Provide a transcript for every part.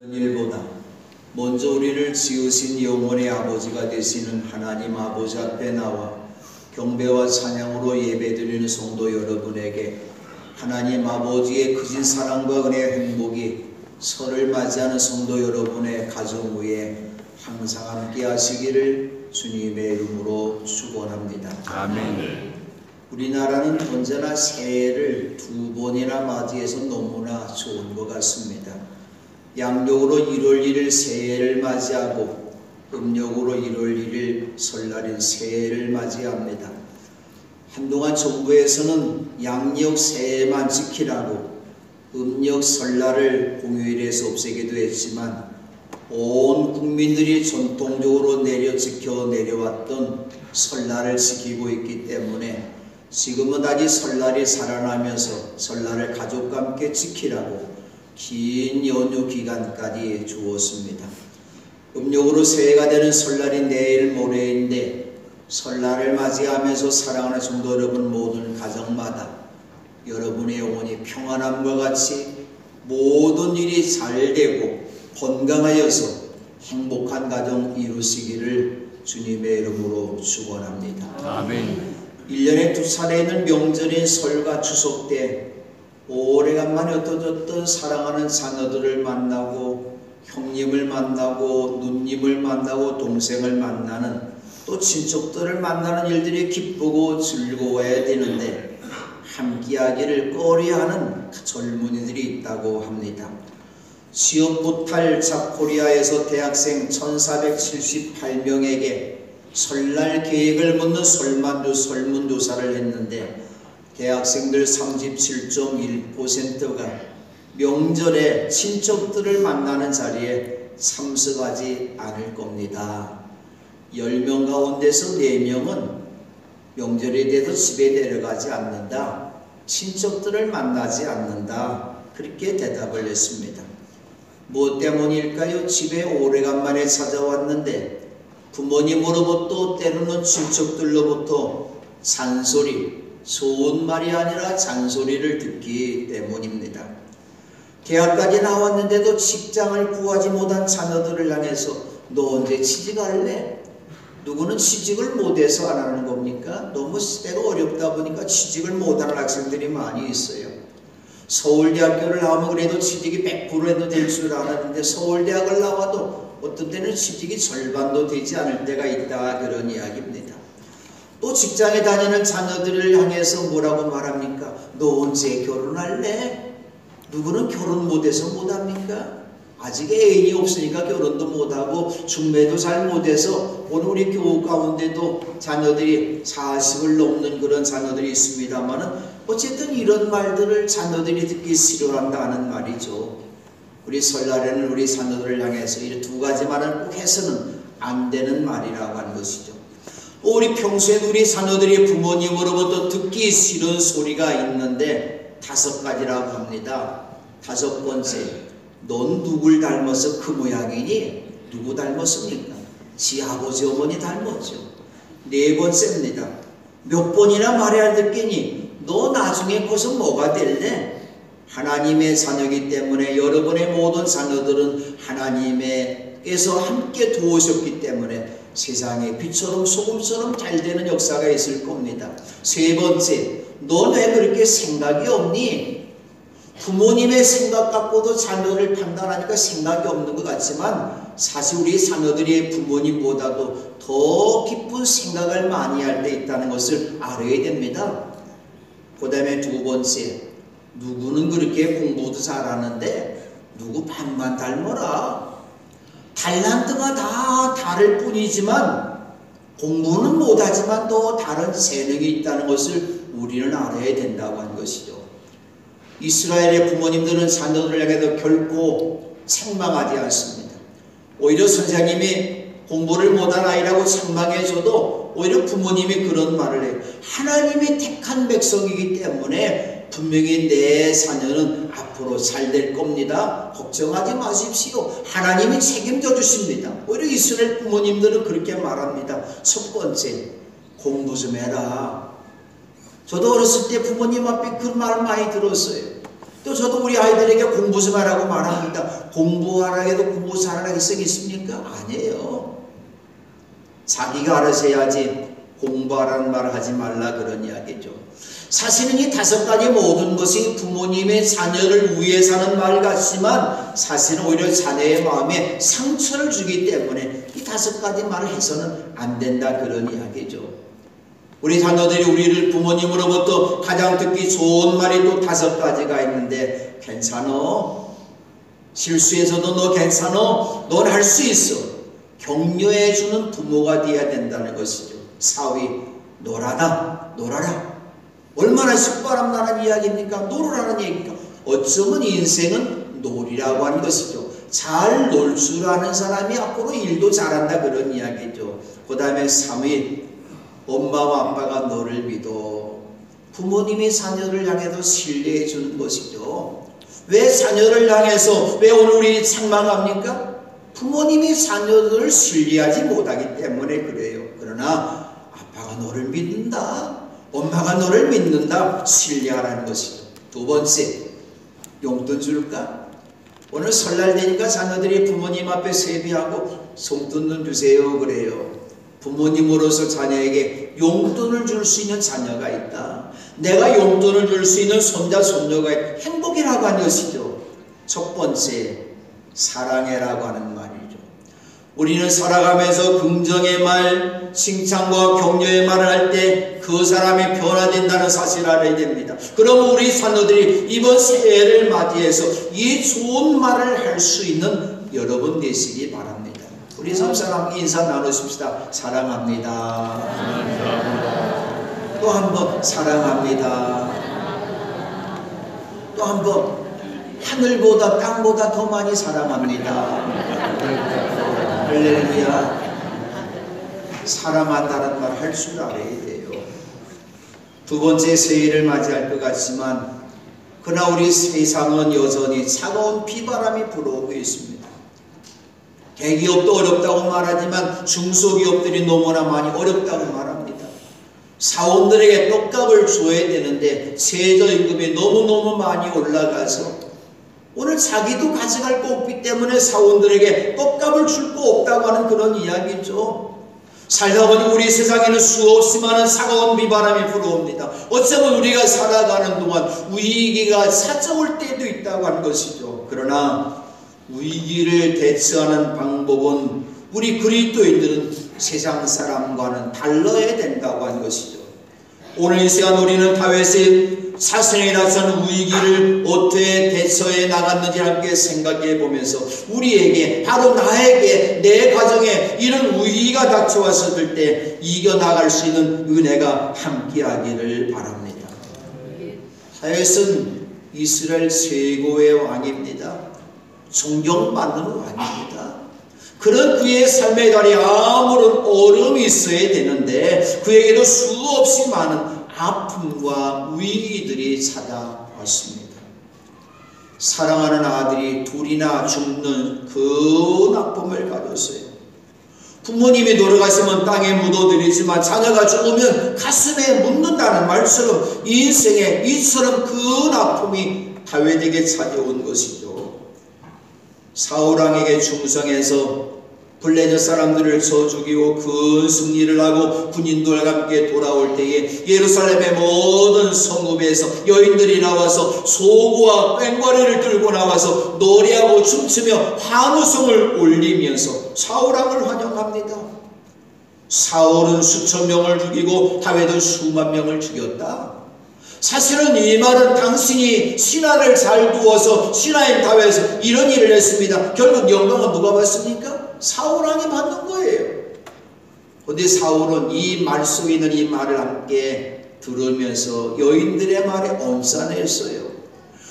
일보다 먼저 우리를 지으신 영원의 아버지가 되시는 하나님 아버지 앞에 나와 경배와 찬양으로 예배드리는 성도 여러분에게 하나님 아버지의 크신 사랑과 은혜의 행복이 설을 맞이하는 성도 여러분의 가정 위에 항상 함께 하시기를 주님의 이름으로 축원합니다. 아멘. 우리나라는 언제나 새해를 두 번이나 맞이해서 너무나 좋은 것 같습니다. 양력으로 1월 1일 새해를 맞이하고 음력으로 1월 1일 설날인 새해를 맞이합니다. 한동안 정부에서는 양력 새해만 지키라고 음력 설날을 공휴일에서 없애기도 했지만 온 국민들이 전통적으로 지켜 내려왔던 설날을 지키고 있기 때문에 지금은 다시 설날이 살아나면서 설날을 가족과 함께 지키라고 긴 연휴 기간까지 주었습니다. 음력으로 새해가 되는 설날이 내일 모레인데 설날을 맞이하면서 사랑하는 성도 여러분 모든 가정마다 여러분의 영혼이 평안함과 같이 모든 일이 잘 되고 건강하여서 행복한 가정 이루시기를 주님의 이름으로 축원합니다. 아멘. 1년에 두 차례 있는 명절인 설과 추석 때 오래간만에 어떤 사랑하는 자녀들을 만나고 형님을 만나고 누님을 만나고 동생을 만나는 또 친척들을 만나는 일들이 기쁘고 즐거워야 되는데 함께하기를 꺼려하는 젊은이들이 있다고 합니다. 취업 못할 자코리아에서 대학생 1478명에게 설날 계획을 묻는 설문조사를 했는데 대학생들 37.1%가 명절에 친척들을 만나는 자리에 참석하지 않을 겁니다. 10명 가운데서 4명은 명절이 돼도 집에 내려가지 않는다. 친척들을 만나지 않는다. 그렇게 대답을 했습니다. 무엇 때문일까요? 집에 오래간만에 찾아왔는데 부모님으로부터 때로는 친척들로부터 잔소리, 좋은 말이 아니라 잔소리를 듣기 때문입니다. 대학까지 나왔는데도 직장을 구하지 못한 자녀들을 향해서 너 언제 취직할래? 누구는 취직을 못해서 안 하는 겁니까? 너무 시대가 어렵다 보니까 취직을 못하는 학생들이 많이 있어요. 서울대학교를 나오면 그래도 취직이 100%도 될 줄 알았는데 서울대학을 나와도 어떤 때는 취직이 절반도 되지 않을 때가 있다, 그런 이야기입니다. 또 직장에 다니는 자녀들을 향해서 뭐라고 말합니까? 너 언제 결혼할래? 누구는 결혼 못해서 못합니까? 아직 애인이 없으니까 결혼도 못하고 중매도 잘 못해서 오늘 우리 교우 가운데도 자녀들이 40을 넘는 그런 자녀들이 있습니다만은 어쨌든 이런 말들을 자녀들이 듣기 싫어한다는 말이죠. 우리 설날에는 우리 자녀들을 향해서 이 두 가지만은 꼭 해서는 안 되는 말이라고 하는 것이죠. 우리 평소에 우리 자녀들이 부모님으로부터 듣기 싫은 소리가 있는데 5가지라고 합니다. 5번째, 넌 누굴 닮아서 그 모양이니? 누구 닮았습니까? 지 아버지 어머니 닮았죠. 4번째입니다. 몇 번이나 말해야 듣겠니? 너 나중에 커서 뭐가 될래? 하나님의 자녀이기 때문에 여러분의 모든 자녀들은 하나님께서 함께 도우셨기 때문에 세상에 빛처럼 소금처럼 잘 되는 역사가 있을 겁니다. 3번째, 넌 왜 그렇게 생각이 없니? 부모님의 생각 갖고도 자녀를 판단하니까 생각이 없는 것 같지만 사실 우리 자녀들이 부모님보다도 더 깊은 생각을 많이 할 때 있다는 것을 알아야 됩니다. 그 다음에 2번째, 누구는 그렇게 공부도 잘하는데 누구 반만 닮아라. 달란트가 다 다를 뿐이지만 공부는 못하지만 또 다른 재능이 있다는 것을 우리는 알아야 된다고 하는 것이죠. 이스라엘의 부모님들은 자녀들을 향해서 결코 책망하지 않습니다. 오히려 선생님이 공부를 못한 아이라고 책망해줘도 오히려 부모님이 그런 말을 해요. 하나님이 택한 백성이기 때문에 분명히 내 자녀는 앞으로 잘 될 겁니다. 걱정하지 마십시오. 하나님이 책임져 주십니다. 오히려 이스라엘 부모님들은 그렇게 말합니다. 첫 번째, 공부 좀 해라. 저도 어렸을 때 부모님 앞에 그 말 많이 들었어요. 또 저도 우리 아이들에게 공부 좀 하라고 말합니다. 공부하라 해도 공부 잘하라고 쓰겠습니까? 아니에요. 자기가 알아서 해야지 공부하라는 말을 하지 말라 그런 이야기죠. 사실은 이 5가지 모든 것이 부모님의 자녀를 위해서 하는 말 같지만 사실은 오히려 자녀의 마음에 상처를 주기 때문에 이 5가지 말을 해서는 안 된다 그런 이야기죠. 우리 자녀들이 우리를 부모님으로부터 가장 듣기 좋은 말이 또 5가지가 있는데, 괜찮어, 실수해서도 너 괜찮어, 넌 할 수 있어, 격려해주는 부모가 되어야 된다는 것이죠. 4위, 놀아라, 놀아라. 얼마나 쉽바람나는 이야기입니까? 놀으라는 얘기입니까? 어쩌면 인생은 놀이라고 하는 것이죠. 잘 놀 줄 아는 사람이 앞으로 일도 잘한다 그런 이야기죠. 그 다음에 3위, 엄마와 아빠가 너를 믿어. 부모님이 자녀를 향해서 신뢰해 주는 것이죠. 왜 자녀를 향해서 왜 오늘 우리 책망합니까? 부모님이 자녀들을 신뢰하지 못하기 때문에 그래요. 그러나 아빠가 너를 믿는다, 엄마가 너를 믿는다, 신뢰하라는 것이죠. 2번째, 용돈 줄까? 오늘 설날 되니까 자녀들이 부모님 앞에 세배하고 송돈 좀 주세요 그래요. 부모님으로서 자녀에게 용돈을 줄 수 있는 자녀가 있다. 내가 용돈을 줄 수 있는 손자, 손녀가 있다. 행복이라고 하는 것이죠. 첫 번째, 사랑해라고 하는 말이죠. 우리는 살아가면서 긍정의 말, 칭찬과 격려의 말을 할 때 그 사람이 변화된다는 사실을 알아야 됩니다. 그럼 우리 자녀들이 이번 새해를 맞이해서 이 좋은 말을 할 수 있는 여러분 되시기 바랍니다. 우리 섬사람 인사 나누십시다. 사랑합니다. 또 한 번 사랑합니다. 또 한 번 하늘보다 땅보다 더 많이 사랑합니다. 할렐루야. 사랑한다는 말 할 줄 알아야 돼요. 2번째 새해를 맞이할 것 같지만 그러나 우리 세상은 여전히 차가운 비바람이 불어오고 있습니다. 대기업도 어렵다고 말하지만 중소기업들이 너무나 많이 어렵다고 말합니다. 사원들에게 떡값을 줘야 되는데 최저임금이 너무너무 많이 올라가서 오늘 자기도 가져갈 거 없기 때문에 사원들에게 떡값을 줄 거 없다고 하는 그런 이야기죠. 살다 보니 우리 세상에는 수없이 많은 차가운 비바람이 불어옵니다. 어쩌면 우리가 살아가는 동안 위기가 찾아올 때도 있다고 하는 것이죠. 그러나 위기를 대처하는 방법은 우리 그리스도인들은 세상 사람과는 달라야 된다고 하는 것이죠. 오늘 이 시간 우리는 다윗의 사생에 나타난 위기를 어떻게 대처해 나갔는지 함께 생각해 보면서 우리에게, 바로 나에게, 내 가정에 이런 위기가 닥쳐왔을 때 이겨나갈 수 있는 은혜가 함께하기를 바랍니다. 다윗은 이스라엘 최고의 왕입니다. 존경받는 왕입니다. 그런 그의 삶의 달에 아무런 어려움이 있어야 되는데 그에게도 수없이 많은 아픔과 위기들이 찾아왔습니다. 사랑하는 아들이 둘이나 죽는 그 나쁨을 가졌어요. 부모님이 돌아가시면 땅에 묻어드리지만 자녀가 죽으면 가슴에 묻는다는 말처럼 인생에 이처럼 그 나쁨이 다윗에게 찾아온 것이죠. 사울왕에게 충성해서 블레셋 사람들을 쳐 죽이고 큰 승리를 하고 군인들과 함께 돌아올 때에 예루살렘의 모든 성읍에서 여인들이 나와서 소고와 꽹과리를 들고 나와서 노래하고 춤추며 환호성을 올리면서 사울왕을 환영합니다. 사울은 수천 명을 죽이고 다윗은 수만 명을 죽였다. 사실은 이 말은 당신이 신하를 잘 두어서 신하인 다윗에서 이런 일을 했습니다. 결국 영광은 누가 받습니까? 사울왕이 받는 거예요. 그런데 사울은 이 말 속에 있는 이 말을 함께 들으면서 여인들의 말에 온산했어요.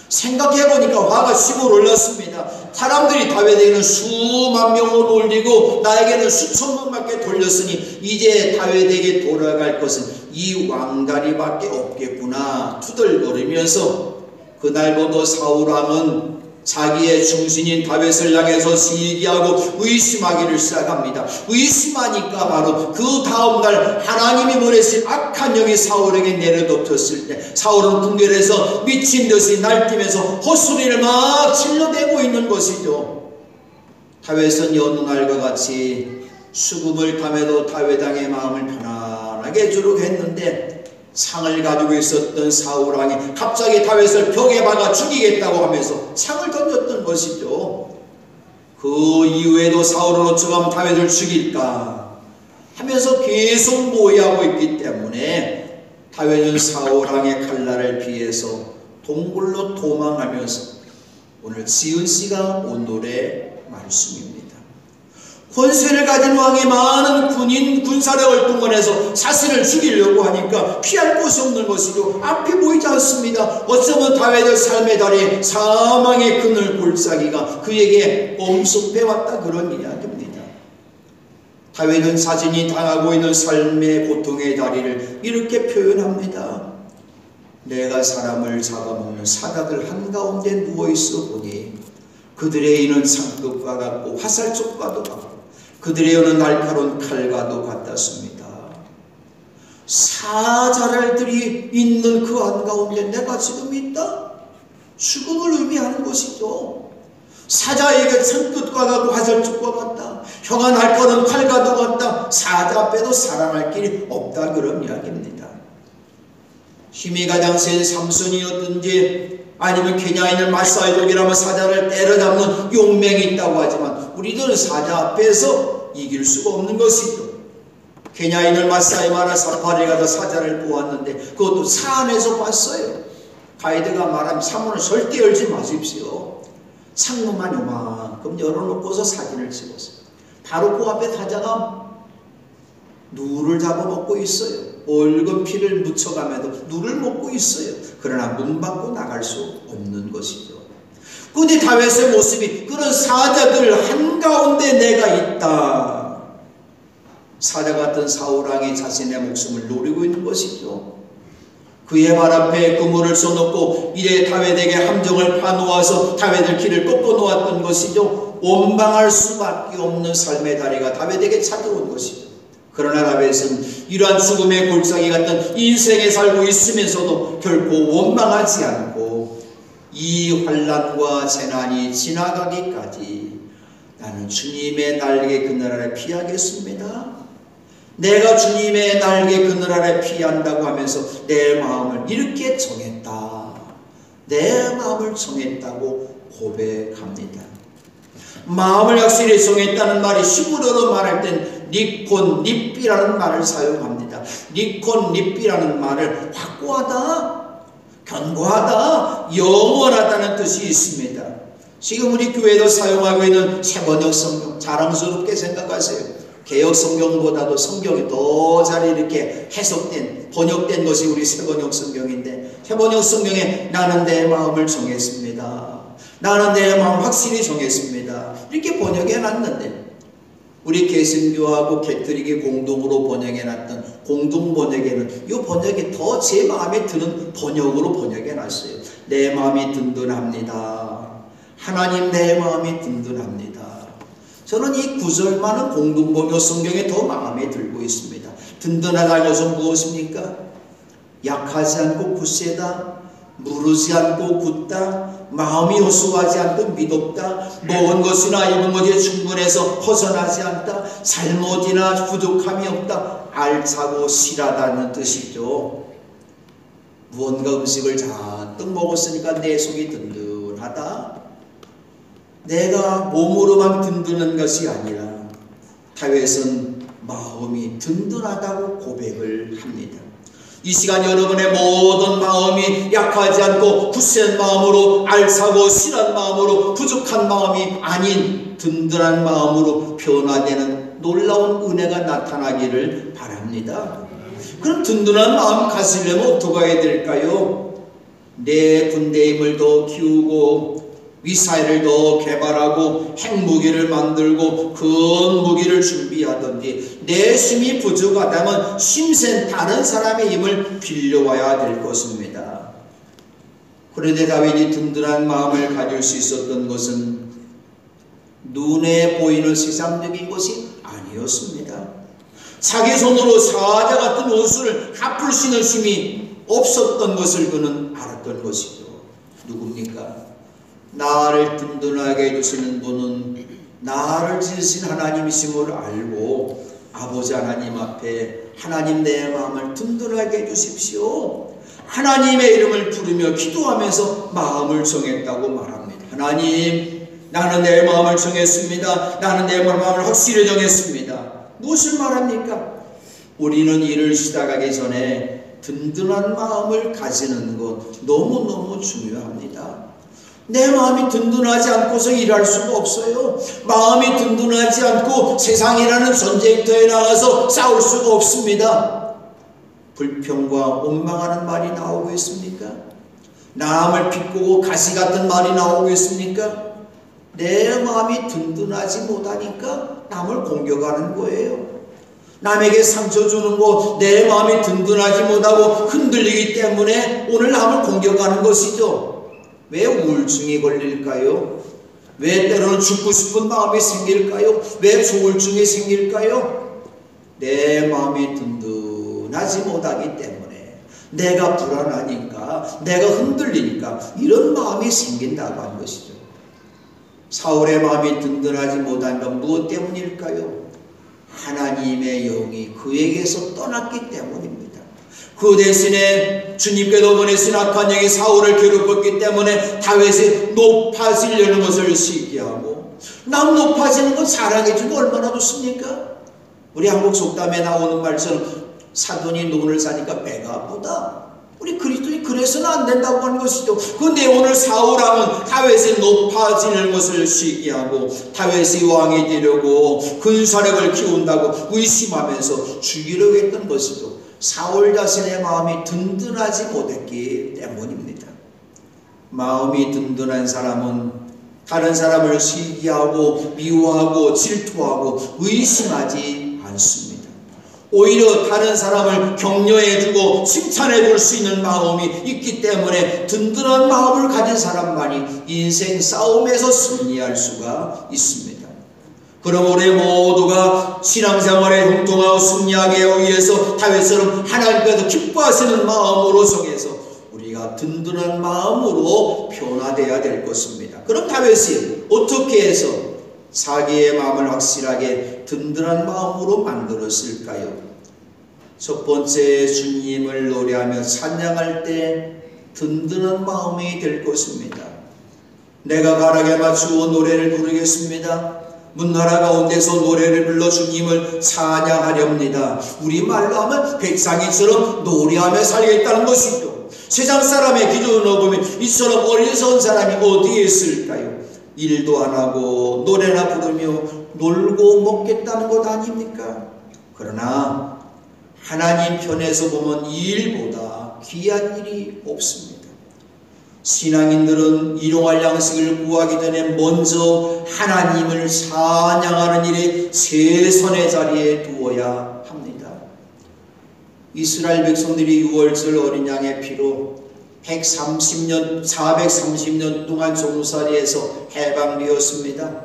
생각해보니까 화가 치고 올랐습니다. 사람들이 다윗에게는 수만 명을 올리고 나에게는 수천 명밖에 돌렸으니 이제 다윗에게 돌아갈 것은 이 왕다리밖에 없겠구나 투덜거리면서 그날부터 사울왕은 자기의 중신인 다윗을 향해서 시기하고 의심하기를 시작합니다. 의심하니까 바로 그 다음날 하나님이 보내신 악한 영이 사울에게 내려덮였을 때 사울은 궁궐에서 미친 듯이 날뛰면서 헛소리를 막 질러대고 있는 것이죠. 다윗은 여느 날과 같이 수금을 타매도 다윗 왕의 마음을 편안하게 해주려고 했는데 창을 가지고 있었던 사울 왕이 갑자기 다윗을 벽에 박아 죽이겠다고 하면서 창을 던졌던 것이죠. 그 이후에도 사울은 어쩌면 다윗을 죽일까 하면서 계속 모의하고 있기 때문에 다윗은 사울 왕의 칼날을 피해서 동굴로 도망하면서 오늘 지은 씨가 오늘의 말씀입니다. 권세를 가진 왕이 많은 군사를 얼뚱거려서 자신을 죽이려고 하니까 피할 곳이 없는 것이죠. 앞이 보이지 않습니다. 어쩌면 다윗의 삶의 다리에 사망의 그늘 골짜기가 그에게 엄습해왔다 그런 이야기입니다. 다윗은 자신이 당하고 있는 삶의 고통의 다리를 이렇게 표현합니다. 내가 사람을 잡아먹는 사자들 한가운데 누워있어 보니 그들의 이는 상급과 같고 화살촉과도 같고 그들의 여는 날카로운 칼과도 같았습니다. 사자랄들이 있는 그 한가운데 내가 지금 있다? 죽음을 의미하는 것이죠. 사자에게 창끝과 같고 화살촉과 같다. 혀가 날카로운 칼과도 같다. 사자 앞에도 살아날 길이 없다 그런 이야기입니다. 힘이 가장 센 삼손이었든지 아니면 케냐인을 마사이족이라면 사자를 때려잡는 용맹이 있다고 하지만 우리들은 사자 앞에서 이길 수가 없는 것이죠. 케냐인을 마사이마라 사파리에 가서 사자를 보았는데 그것도 차 안에서 봤어요. 가이드가 말하면 창문을 절대 열지 마십시오. 창문만 요만큼 열어놓고서 사진을 찍었어요. 바로 그 앞에 사자가 누를 잡아먹고 있어요. 붉은 피를 묻혀가면서 누를 먹고 있어요. 그러나 문 밖으로 나갈 수 없는 것이죠. 그런데 다윗의 모습이 그런 사자들 한가운데 내가 있다. 사자 같은 사울왕이 자신의 목숨을 노리고 있는 것이죠. 그의 발 앞에 그물을 써놓고 이래 다윗에게 함정을 파놓아서 다윗의 길을 꺾어놓았던 것이죠. 원망할 수밖에 없는 삶의 다리가 다윗에게 찾아온 것이죠. 그러나 다윗은 이러한 죽음의 골짜기 같은 인생에 살고 있으면서도 결코 원망하지 않고 이 환난과 재난이 지나가기까지 나는 주님의 날개 그늘 아래 피하겠습니다. 내가 주님의 날개 그늘 아래 피한다고 하면서 내 마음을 이렇게 정했다. 내 마음을 정했다고 고백합니다. 마음을 확실히 정했다는 말이 히브리어로 말할 땐 니콘 닙비라는 말을 사용합니다. 니콘 닙비라는 말을 확고하다, 견고하다, 영원하다는 뜻이 있습니다. 지금 우리 교회도 사용하고 있는 새번역 성경 자랑스럽게 생각하세요. 개역 성경보다도 성경이 더 잘 이렇게 해석된 번역된 것이 우리 새번역 성경인데 새번역 성경에 나는 내 마음을 정했습니다. 나는 내 마음 확실히 정했습니다. 이렇게 번역해놨는데 우리 개신교하고 개톨릭이 공동으로 번역해놨던 공동 번역에는 이 번역이 더 제 마음에 드는 번역으로 번역해놨어요. 내 마음이 든든합니다. 하나님 내 마음이 든든합니다. 저는 이 구절만은 공동 번역 성경에 더 마음에 들고 있습니다. 든든하다는 것은 무엇입니까? 약하지 않고 굳세다, 무르지 않고 굳다, 마음이 허수하지 않고 미덥다, 먹은 것이나 입은 것에 충분해서 허전하지 않다, 잘못이나 부족함이 없다, 알차고 실하다는 뜻이죠. 무언가 음식을 잔뜩 먹었으니까 내 속이 든든하다. 내가 몸으로만 든든한 것이 아니라 다윗은 마음이 든든하다고 고백을 합니다. 이 시간 여러분의 모든 마음이 약하지 않고 굳센 마음으로 알차고 실한 마음으로 부족한 마음이 아닌 든든한 마음으로 변화되는 놀라운 은혜가 나타나기를 바랍니다. 그럼 든든한 마음 가지려면 어떻게 해야 될까요? 내 군대 힘을 더 키우고 미사일을 더 개발하고 핵무기를 만들고 큰 무기를 준비하든지 내 힘이 부족하다면 힘센 다른 사람의 힘을 빌려와야 될 것입니다. 그런데 다윗이 든든한 마음을 가질 수 있었던 것은 눈에 보이는 세상적인 것이 아니었습니다. 자기 손으로 사자 같은 원수를 갚을 수 있는 힘이 없었던 것을 그는 알았던 것이죠. 누굽니까? 나를 든든하게 해주시는 분은 나를 지으신 하나님이심을 알고 아버지 하나님 앞에 하나님 내 마음을 든든하게 해주십시오. 하나님의 이름을 부르며 기도하면서 마음을 정했다고 말합니다. 하나님, 나는 내 마음을 정했습니다. 나는 내 마음을 확실히 정했습니다. 무엇을 말합니까? 우리는 일을 시작하기 전에 든든한 마음을 가지는 것 너무너무 중요합니다. 내 마음이 든든하지 않고서 일할 수가 없어요. 마음이 든든하지 않고 세상이라는 전쟁터에 나가서 싸울 수가 없습니다. 불평과 원망하는 말이 나오고 있습니까? 남을 비꼬고 가시 같은 말이 나오고 있습니까? 내 마음이 든든하지 못하니까 남을 공격하는 거예요. 남에게 상처 주는 거 내 마음이 든든하지 못하고 흔들리기 때문에 오늘 남을 공격하는 것이죠. 왜 우울증이 걸릴까요? 왜 때로는 죽고 싶은 마음이 생길까요? 왜 조울증이 생길까요? 내 마음이 든든하지 못하기 때문에, 내가 불안하니까, 내가 흔들리니까 이런 마음이 생긴다고 하는 것이죠. 사울의 마음이 든든하지 못한 건 무엇 때문일까요? 하나님의 영이 그에게서 떠났기 때문입니다. 그 대신에 주님께서 보내신 악한 영이 사울을 괴롭혔기 때문에 다윗이 높아지려는 것을 시기하고, 남 높아지는 건 사랑해 주면 얼마나 좋습니까? 우리 한국 속담에 나오는 말처럼 사돈이 논을 사니까 배가 아프다. 우리 그리스도인이 그래서는 안 된다고 하는 것이죠. 그런데 오늘 사울왕은 다윗이 높아지는 것을 시기하고 다윗이 왕이 되려고 군사력을 키운다고 의심하면서 죽이려고 했던 것이죠. 사울 자신의 마음이 든든하지 못했기 때문입니다. 마음이 든든한 사람은 다른 사람을 시기하고 미워하고 질투하고 의심하지 않습니다. 오히려 다른 사람을 격려해주고 칭찬해줄 수 있는 마음이 있기 때문에 든든한 마음을 가진 사람만이 인생 싸움에서 승리할 수가 있습니다. 그럼 우리 모두가 신앙생활에 형통하고 승리하기 위해서 다윗처럼 하나님께서 기뻐하시는 마음으로 정해서 우리가 든든한 마음으로 변화되어야 될 것입니다. 그럼 다윗이 어떻게 해서 자기의 마음을 확실하게 든든한 마음으로 만들었을까요? 첫 번째, 주님을 노래하며 찬양할 때 든든한 마음이 될 것입니다. 내가 가락에 맞추어 노래를 부르겠습니다. 문나라 가운데서 노래를 불러 주님을 찬양하렵니다. 우리말로 하면 백상이처럼 노래하며 살겠다는 것이죠. 세상 사람의 기준으로 보면 이처럼 어리석은 사람이 어디에 있을까요? 일도 안 하고 노래나 부르며 놀고 먹겠다는 것 아닙니까? 그러나 하나님 편에서 보면 이 일보다 귀한 일이 없습니다. 신앙인들은 일용할 양식을 구하기 전에 먼저 하나님을 찬양하는 일에 최선의 자리에 두어야 합니다. 이스라엘 백성들이 유월절 어린 양의 피로 430년 동안 종살이에서 해방되었습니다.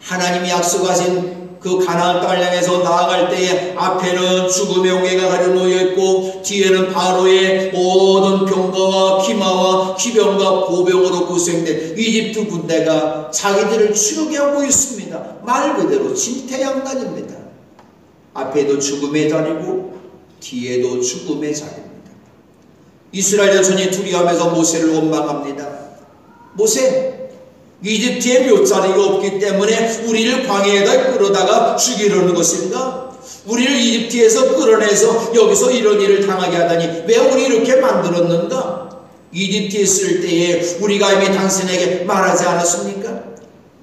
하나님이 약속하신 그 가나안 땅을 향해서 나아갈 때에 앞에는 죽음의 옹해가 가려놓여 있고 뒤에는 바로의 모든 병거와 기마와 기병과 보병으로 구성된 이집트 군대가 자기들을 추격하고 있습니다. 말 그대로 진퇴양난입니다. 앞에도 죽음의 자리고 뒤에도 죽음의 자리입니다. 이스라엘 자손이 두려워하면서 모세를 원망합니다. 모세, 이집트에 묘자리가 없기 때문에 우리를 광야에다 끌어다가 죽이려는 것인가? 우리를 이집트에서 끌어내서 여기서 이런 일을 당하게 하다니 왜 우리 이렇게 만들었는가? 이집트에 있을 때에 우리가 이미 당신에게 말하지 않았습니까?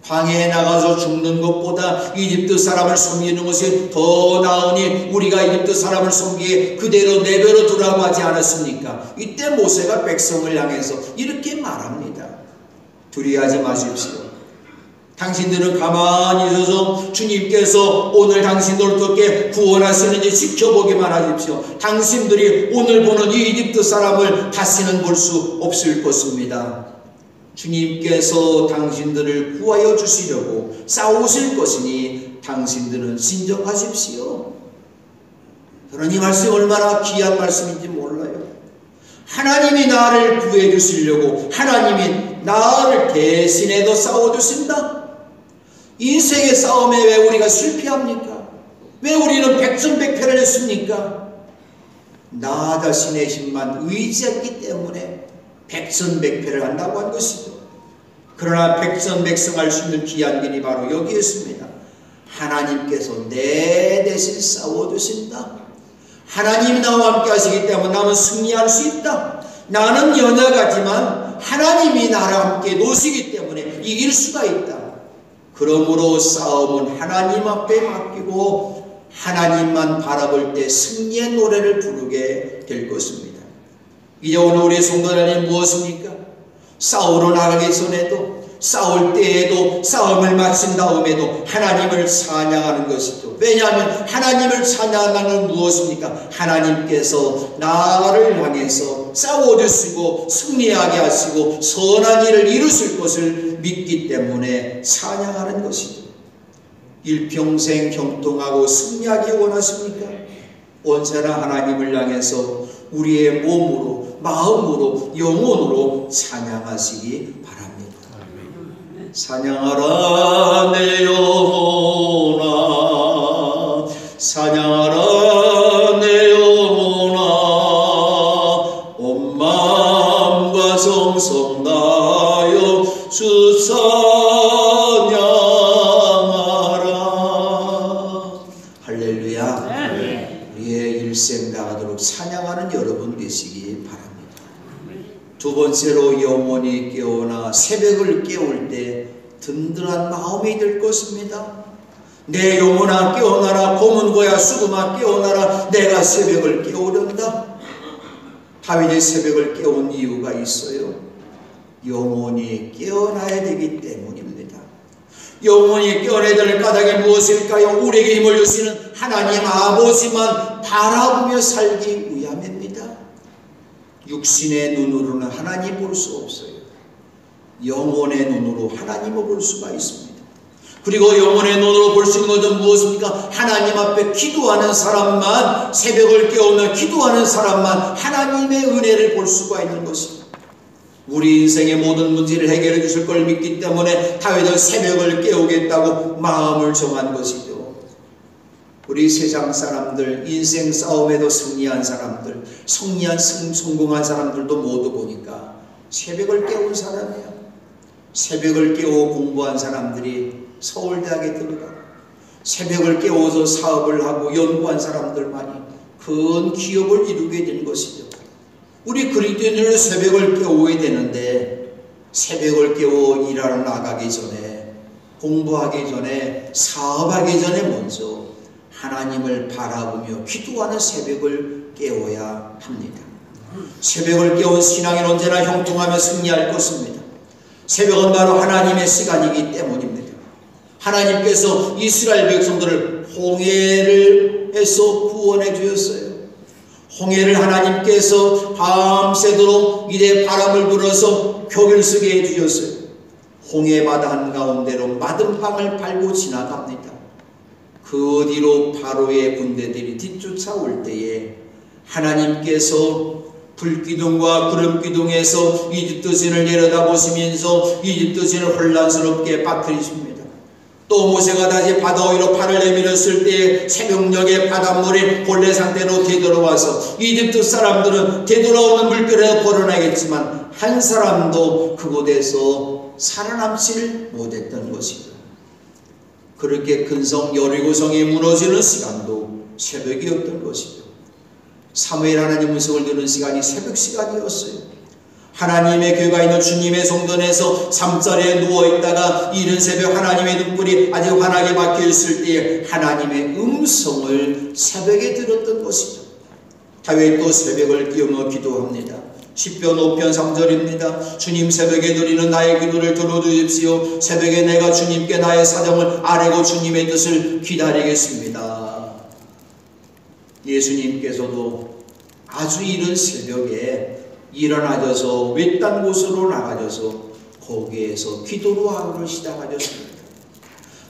광야에 나가서 죽는 것보다 이집트 사람을 섬기는 것이 더 나으니 우리가 이집트 사람을 섬기에 그대로 내버려 두라고 하지 않았습니까? 이때 모세가 백성을 향해서 이렇게 말합니다. 두려워하지 마십시오. 당신들은 가만히 있어서 주님께서 오늘 당신들을 어떻게 구원하시는지 지켜보기만 하십시오. 당신들이 오늘 보는 이 이집트 사람을 다시는 볼 수 없을 것입니다. 주님께서 당신들을 구하여 주시려고 싸우실 것이니 당신들은 진정하십시오. 저는 이 말씀이 얼마나 귀한 말씀인지 몰라요. 하나님이 나를 구해 주시려고 하나님이 나를 대신해서 싸워주신다. 인생의 싸움에 왜 우리가 실패합니까? 왜 우리는 백전백패를 했습니까? 나 자신의 힘만 의지했기 때문에 백전백패를 한다고 한 것이죠. 그러나 백전백승할 수 있는 귀한 길이 바로 여기에 있습니다. 하나님께서 내 대신 싸워주신다. 하나님이 나와 함께 하시기 때문에 나는 승리할 수 있다. 나는 연약하지만 하나님이 나와 함께 노시기 때문에 이길 수가 있다. 그러므로 싸움은 하나님 앞에 맡기고 하나님만 바라볼 때 승리의 노래를 부르게 될 것입니다. 이제 오늘 우리 성도들은 무엇입니까? 싸우러 나가기 전에도 싸울 때에도 싸움을 마친 다음에도 하나님을 찬양하는 것이죠. 왜냐하면 하나님을 찬양하는 건 무엇입니까? 하나님께서 나를 향해서 싸워주시고 승리하게 하시고 선한 일을 이루실 것을 믿기 때문에 찬양하는 것이죠. 일평생 형통하고 승리하기 원하십니까? 언제나 하나님을 향해서 우리의 몸으로 마음으로 영혼으로 찬양하시기 바랍니다. 찬양하라 내 영혼아, 찬양하라 내 영혼아, 온 마음과 정성 다하여 주 찬양하라. 할렐루야. 우리의 일생 다하도록 찬양하는 여러분 되시기 바랍니다. 두 번째로 영혼이 깨어나 새벽을 깨울 때 든든한 마음이 될 것입니다. 내 영혼아 깨어나라. 고문고야 수금아 깨어나라. 내가 새벽을 깨우련다. 다윗이 새벽을 깨운 이유가 있어요. 영혼이 깨어나야 되기 때문입니다. 영혼이 깨어나야 될 까닭이 무엇일까요? 우리에게 힘을 주시는 하나님 아버지만 바라보며 살기 위함입니다. 육신의 눈으로는 하나님 볼 수 없어요. 영혼의 눈으로 하나님을 볼 수가 있습니다. 그리고 영혼의 눈으로 볼 수 있는 것은 무엇입니까? 하나님 앞에 기도하는 사람만, 새벽을 깨우며 기도하는 사람만 하나님의 은혜를 볼 수가 있는 것입니다. 우리 인생의 모든 문제를 해결해 주실 걸 믿기 때문에 다윗은 새벽을 깨우겠다고 마음을 정한 것이죠. 우리 세상 사람들, 인생 싸움에도 승리한 사람들, 성공한 사람들도 모두 보니까 새벽을 깨운 사람이에요. 새벽을 깨워 공부한 사람들이 서울대학에 들어가고, 새벽을 깨워서 사업을 하고 연구한 사람들만이 큰 기업을 이루게 된 것이죠. 우리 그리스도인들은 새벽을 깨워야 되는데, 새벽을 깨워 일하러 나가기 전에, 공부하기 전에, 사업하기 전에 먼저 하나님을 바라보며 기도하는 새벽을 깨워야 합니다. 새벽을 깨운 신앙은 언제나 형통하며 승리할 것입니다. 새벽은 바로 하나님의 시간이기 때문입니다. 하나님께서 이스라엘 백성들을 홍해를 해서 구원해 주셨어요. 홍해를 하나님께서 밤새도록 이래 바람을 불어서 벽을 쓰게 해주셨어요. 홍해 바다 한가운데로 마등방을 밟고 지나갑니다. 그 뒤로 바로의 군대들이 뒤쫓아올 때에 하나님께서 불기둥과 구름기둥에서 이집트신을 내려다보시면서 이집트신을 혼란스럽게 빠뜨리십니다. 또 모세가 다시 바다 위로 팔을 내밀었을 때 새벽녘에 바닷물이 본래 상태로 되돌아와서 이집트 사람들은 되돌아오는 물결에 벌어나겠지만 한 사람도 그곳에서 살아남지를 못했던 것이죠. 그렇게 큰 성 여리고성이 무너지는 시간도 새벽이었던 것이죠. 사무엘 하나님 음성을 듣는 시간이 새벽 시간이었어요. 하나님의 교회가 있는 주님의 성전에서 잠자리에 누워있다가 이른 새벽 하나님의 등불이 아주 환하게 박혀있을 때에 하나님의 음성을 새벽에 들었던 것이죠. 다윗도 새벽을 깨우며 기도합니다. 시편 5편 3절입니다. 주님, 새벽에 드리는 나의 기도를 들어주십시오. 새벽에 내가 주님께 나의 사정을 아뢰고 주님의 뜻을 기다리겠습니다. 예수님께서도 아주 이른 새벽에 일어나셔서 외딴 곳으로 나가셔서 거기에서 기도로 하루를 시작하셨습니다.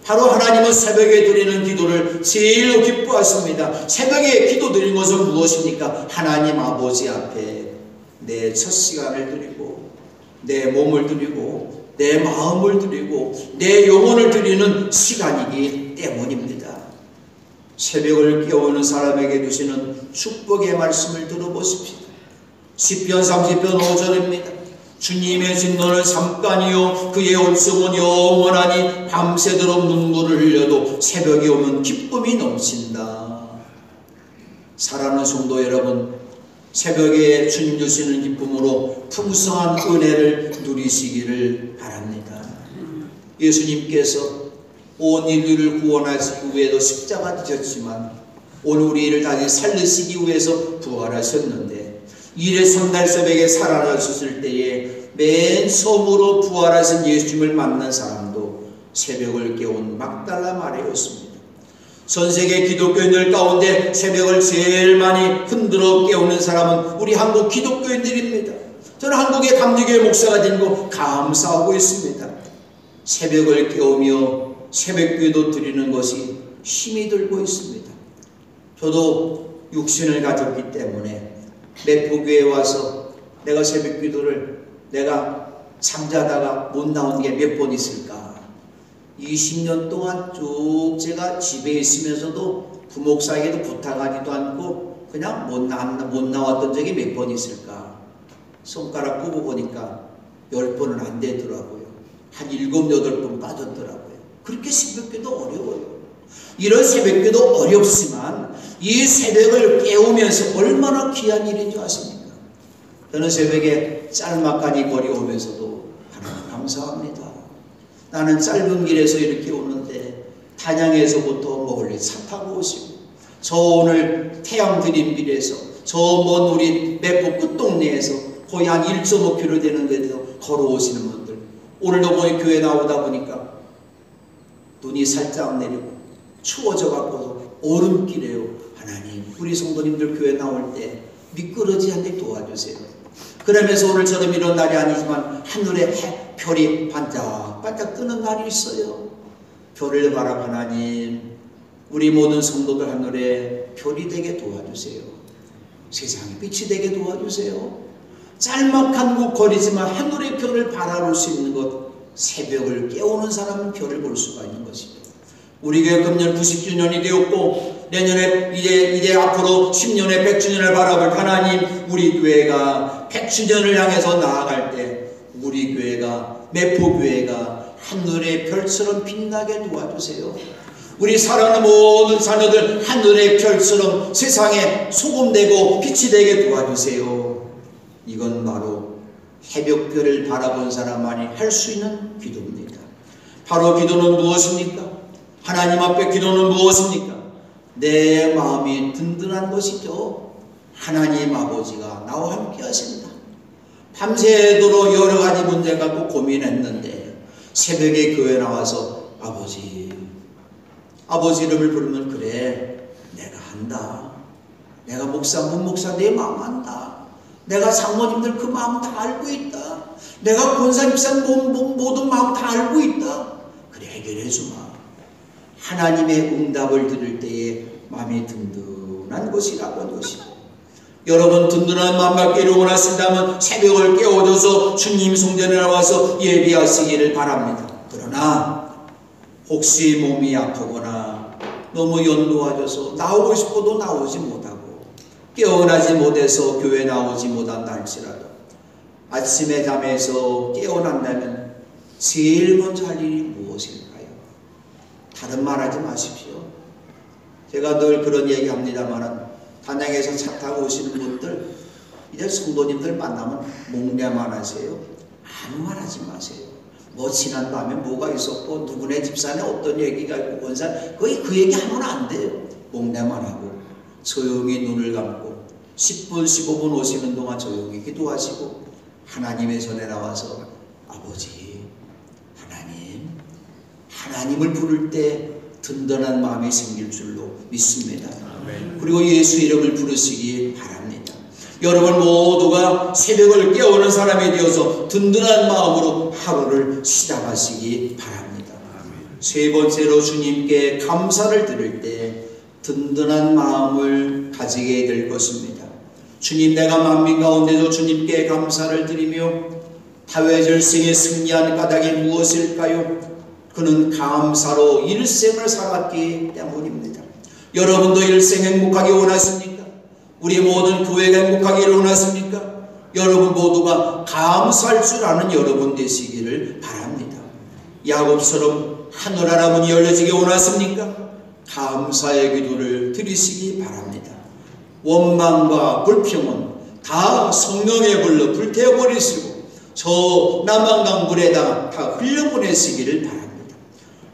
바로 하나님은 새벽에 드리는 기도를 제일 기뻐하십니다. 새벽에 기도 드리는 것은 무엇입니까? 하나님 아버지 앞에 내 첫 시간을 드리고 내 몸을 드리고 내 마음을 드리고 내 영혼을 드리는 시간이기 때문입니다. 새벽을 깨우는 사람에게 주시는 축복의 말씀을 들어보십시오. 시편 30편 5절입니다. 주님의 진노는 잠깐이요 그의 온성은 영원하니 밤새도록 눈물을 흘려도 새벽이 오면 기쁨이 넘친다. 사랑하는 성도 여러분, 새벽에 주님 주시는 기쁨으로 풍성한 은혜를 누리시기를 바랍니다. 예수님께서 온 인류를 구원하시기 위해서 십자가 지셨지만 오늘 우리를 다시 살리시기 위해서 부활하셨는데 이래 선날 새벽에 살아나셨을 때에 맨 처음으로 부활하신 예수님을 만난 사람도 새벽을 깨운 막달라 마리아였습니다. 전 세계 기독교인들 가운데 새벽을 제일 많이 흔들어 깨우는 사람은 우리 한국 기독교인들입니다. 저는 한국의 감리교회 목사가 된 거 감사하고 있습니다. 새벽을 깨우며 새벽기도 드리는 것이 힘이 들고 있습니다. 저도 육신을 가졌기 때문에 매포교회에 와서 내가 새벽기도를 내가 잠자다가 못 나온 게 몇 번 있을까? 20년 동안 쭉 제가 집에 있으면서도 부목사에게도 부탁하지도 않고 그냥 못 나왔던 적이 몇 번 있을까? 손가락 꼽아 보니까 10번은 안 되더라고요. 한 7, 8번 빠졌더라고요. 그렇게 새벽기도 어려워요. 이런 새벽기도 어렵지만 이 새벽을 깨우면서 얼마나 귀한 일인 줄 아십니까? 저는 새벽에 짤막하니 거리 오면서도 하나님 감사합니다. 나는 짧은 길에서 이렇게 오는데 단양에서부터 멀리 차 타고 오시고 저 오늘 태양 드린 길에서 저 먼 우리 매포 끝동네에서 거의 한 1.5km 되는 데서 걸어오시는 분들, 오늘도 보니 교회 나오다 보니까 눈이 살짝 내리고 추워져 갖고도 얼음길에요. 하나님, 우리 성도님들 교회 나올 때 미끄러지 않게 도와주세요. 그러면서 오늘처럼 이런 날이 아니지만 하늘에 별이 반짝반짝 뜨는 날이 있어요. 별을 바라 하나님, 우리 모든 성도들 하늘에 별이 되게 도와주세요. 세상에 빛이 되게 도와주세요. 짤막한 곳 거리지만 하늘의 별을 바라볼 수 있는 것, 새벽을 깨우는 사람은 별을 볼 수가 있는 것입니다. 우리 교회 금년 90주년이 되었고 내년에 이제 앞으로 10년의 100주년을 바라볼 하나님, 우리 교회가 100주년을 향해서 나아갈 때 우리 교회가, 매포교회가 하늘의 별처럼 빛나게 도와주세요. 우리 사랑하는 모든 자녀들 하늘의 별처럼 세상에 소금되고 빛이 되게 도와주세요. 이건 바로 새벽별을 바라본 사람만이 할 수 있는 기도입니다. 바로 기도는 무엇입니까? 하나님 앞에 기도는 무엇입니까? 내 마음이 든든한 것이죠. 하나님 아버지가 나와 함께 하신다. 밤새도록 여러 가지 문제 갖고 고민했는데 새벽에 교회 나와서 아버지 이름을 부르면 그래, 내가 한다. 내가 목사, 문목사 내 마음 안다. 내가 장모님들 그 마음 다 알고 있다. 내가 권사, 집사 모든 마음 다 알고 있다. 그래, 해결해 주마. 하나님의 응답을 들을 때에 마음이 든든한 것이라고 하는 것이고, 여러분 든든한 마음 갖기를 원하신다면 새벽을 깨워줘서 주님 성전에 나와서 예배하시기를 바랍니다. 그러나 혹시 몸이 아프거나 너무 연도하셔서 나오고 싶어도 나오지 못하고 깨어나지 못해서 교회 나오지 못한다 할지라도 아침에 잠에서 깨어난다면 제일 먼저 할 일이 무엇일까요? 다른 말 하지 마십시오. 제가 늘 그런 얘기 합니다만 단양에서 차 타고 오시는 분들 이제 성도님들 만나면 목례만 하세요. 아무 말 하지 마세요. 뭐 지난 밤에 뭐가 있었고 누구네 집사에 어떤 얘기가 있고 거의 그 얘기 하면 안 돼요. 목례만 하고 조용히 눈을 감고 10분 15분 오시는 동안 조용히 기도하시고 하나님의 전에 나와서 아버지 하나님을 부를 때 든든한 마음이 생길 줄로 믿습니다. 그리고 예수 이름을 부르시기 바랍니다. 여러분 모두가 새벽을 깨우는 사람이 되어서 든든한 마음으로 하루를 시작하시기 바랍니다. 세 번째로 주님께 감사를 드릴 때 든든한 마음을 가지게 될 것입니다. 주님, 내가 만민 가운데도 주님께 감사를 드리며 다윗일생에 승리한 까닭이 무엇일까요? 그는 감사로 일생을 살았기 때문입니다. 여러분도 일생 행복하게 원하십니까? 우리 모든 교회가 행복하기를 원하십니까? 여러분 모두가 감사할 줄 아는 여러분 되시기를 바랍니다. 야곱처럼 하늘나라 문이 열려지게 원하십니까? 감사의 기도를 드리시기 바랍니다. 원망과 불평은 다 성령의 불로 불태워버리시고 저 남한강 물에다 다 흘려보내시기를 바랍니다.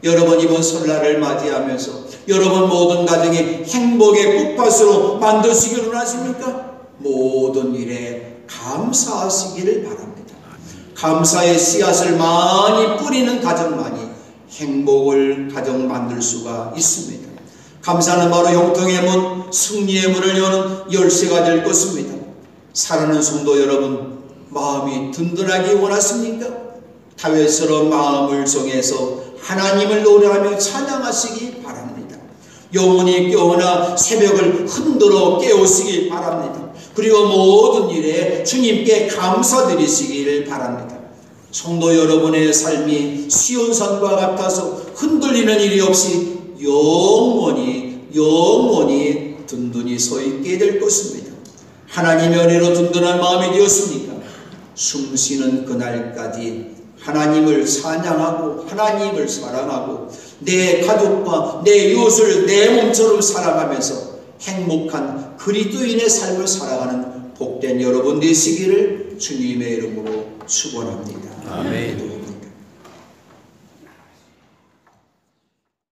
여러분 이번 설날을 맞이하면서 여러분 모든 가정이 행복의 꽃밭으로 만드시기를 원하십니까? 모든 일에 감사하시기를 바랍니다. 감사의 씨앗을 많이 뿌리는 가정만이 행복을 가정 만들 수가 있습니다. 감사는 바로 형통의 문, 승리의 문을 여는 열쇠가 될 것입니다. 사랑하는 성도 여러분, 마음이 든든하기 원하십니까? 다윗처럼 마음을 정해서 하나님을 노래하며 찬양하시기 바랍니다. 영혼이 깨어나 새벽을 흔들어 깨우시기 바랍니다. 그리고 모든 일에 주님께 감사드리시기를 바랍니다. 성도 여러분의 삶이 시온산과 같아서 흔들리는 일이 없이 영원히 든든히 서 있게 될 것입니다. 하나님의 은혜로 든든한 마음이 되었습니까? 숨쉬는 그날까지 하나님을 찬양하고 하나님을 사랑하고 내 가족과 내 이웃을 내 몸처럼 사랑하면서 행복한 그리스도인의 삶을 살아가는 복된 여러분 되시기를 주님의 이름으로 축원합니다. 아멘.